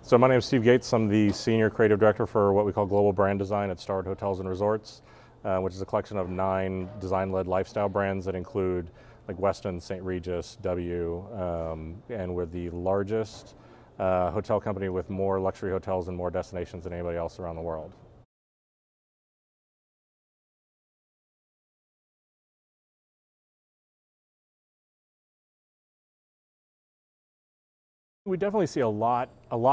So my name is Steve Gates. I'm the Senior Creative Director for what we call Global Brand Design at Starwood Hotels and Resorts, which is a collection of 9 design-led lifestyle brands that include like Westin, St. Regis, W, and we're the largest hotel company with more luxury hotels and more destinations than anybody else around the world. We definitely see a lot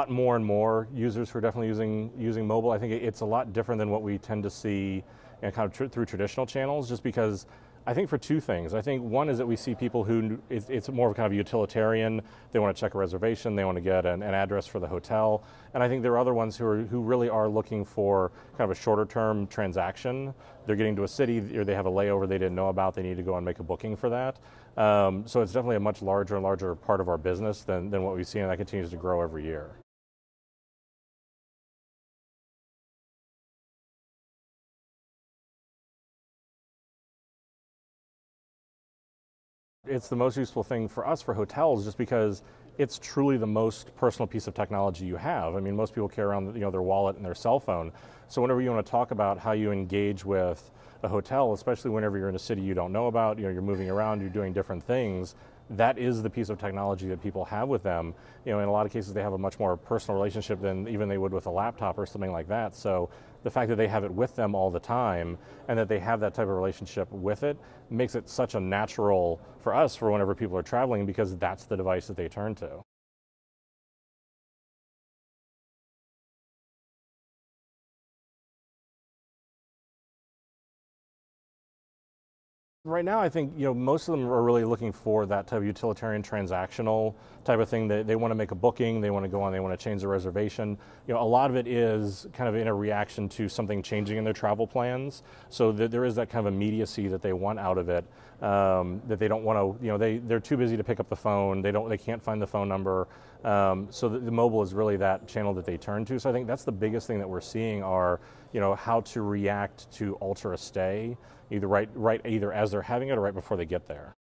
more and more users who are definitely using mobile. I think it's a lot different than what we tend to see kind of through traditional channels, just because I think for 2 things. I think one is that we see people who, it's more of kind of a utilitarian. They want to check a reservation, they want to get an address for the hotel. And I think there are other ones who really are looking for kind of a shorter term transaction. They're getting to a city, or they have a layover they didn't know about, they need to go and make a booking for that. So it's definitely a much larger and larger part of our business than what we've seen, and that continues to grow every year. It's the most useful thing for us for hotels, just because it's truly the most personal piece of technology you have. I mean, most people carry around their wallet and their cell phone. So whenever you want to talk about how you engage with a hotel, especially whenever you're in a city you don't know about, you're moving around, you're doing different things, that is the piece of technology that people have with them. In a lot of cases they have a much more personal relationship than even they would with a laptop or something like that. So the fact that they have it with them all the time and that they have that type of relationship with it makes it such a natural for us for whenever people are traveling, because that's the device that they turn to. Right now, I think most of them are really looking for that type of utilitarian transactional type of thing. They want to make a booking, they want to go on, they want to change the reservation. A lot of it is kind of in a reaction to something changing in their travel plans. So there is that kind of immediacy that they want out of it. That they don't want to, they're too busy to pick up the phone. They can't find the phone number. So the mobile is really that channel that they turn to. So I think that's the biggest thing that we're seeing are how to react to alter a stay, either as they're having it or right before they get there.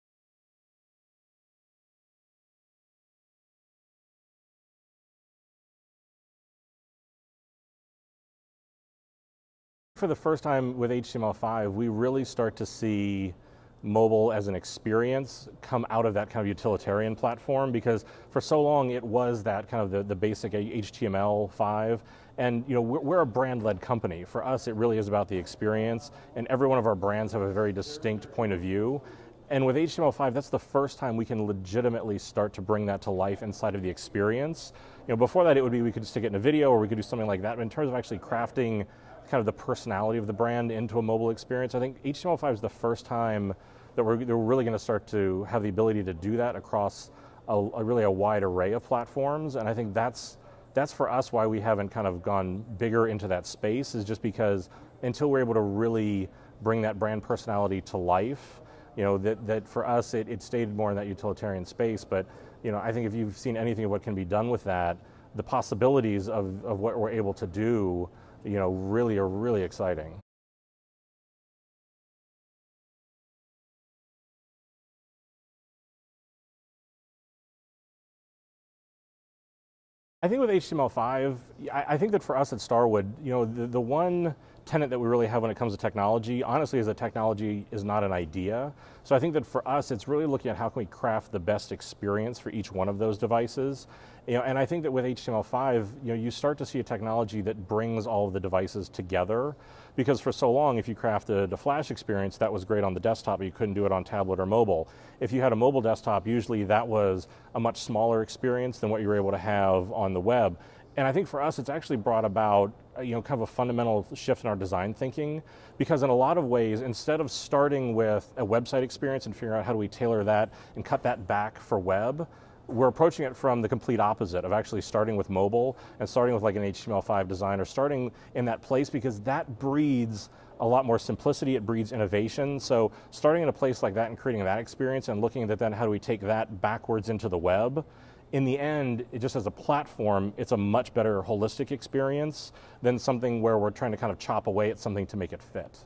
For the first time with HTML5, we really start to see mobile as an experience come out of that kind of utilitarian platform, because for so long it was that kind of the basic HTML5, and we're a brand-led company. For us, it really is about the experience, and every one of our brands have a very distinct point of view. And with HTML5, that's the first time we can legitimately start to bring that to life inside of the experience. Before that, it would be we could stick it in a video or we could do something like that. But in terms of actually crafting kind of the personality of the brand into a mobile experience, I think HTML5 is the first time that we're really going to start to have the ability to do that across really a wide array of platforms. And I think that's for us why we haven't kind of gone bigger into that space, is just because until we're able to really bring that brand personality to life, that for us it stayed more in that utilitarian space. But I think if you've seen anything of what can be done with that, the possibilities of what we're able to do, really are really exciting. I think with HTML5, I think that for us at Starwood, the one tenet that we really have when it comes to technology, honestly, is that technology is not an idea. So I think that for us, it's really looking at how can we craft the best experience for each one of those devices. And I think that with HTML5, you start to see a technology that brings all of the devices together. Because for so long, if you crafted a Flash experience, that was great on the desktop, but you couldn't do it on tablet or mobile. If you had a mobile desktop, usually that was a much smaller experience than what you were able to have on the web. And I think for us, it's actually brought about kind of a fundamental shift in our design thinking, because in a lot of ways, instead of starting with a website experience and figuring out how do we tailor that and cut that back for web, we're approaching it from the complete opposite of actually starting with mobile and starting with like an HTML5 design, or starting in that place, because that breeds a lot more simplicity, it breeds innovation. So starting in a place like that and creating that experience and looking at then how do we take that backwards into the web, in the end, it just as a platform, it's a much better holistic experience than something where we're trying to kind of chop away at something to make it fit.